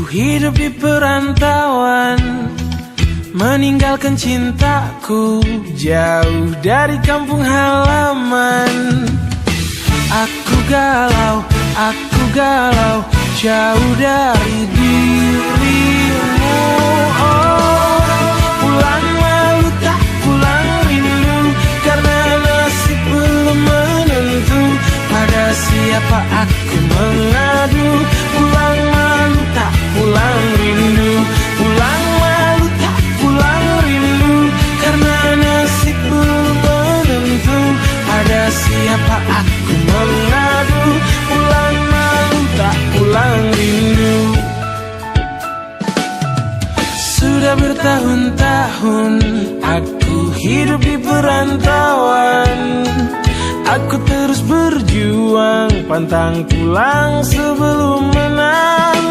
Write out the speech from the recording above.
hidup di perantauan, meninggalkan cintaku jauh dari kampung halaman. Aku galau jauh dari dirimu. Oh, pulang malu tak pulang rindu, karena nasib belum menentu. Pada siapa aku mengadu? Pulang malu tak pulang rindu, pulang malu tak pulang rindu, karena nasib belum menentu. Pada siapa aku mengadu? Pulang malu tak pulang rindu. Sudah bertahun-tahun aku hidup di perantauan. Aku terus berjuang, pantang pulang sebelum menang.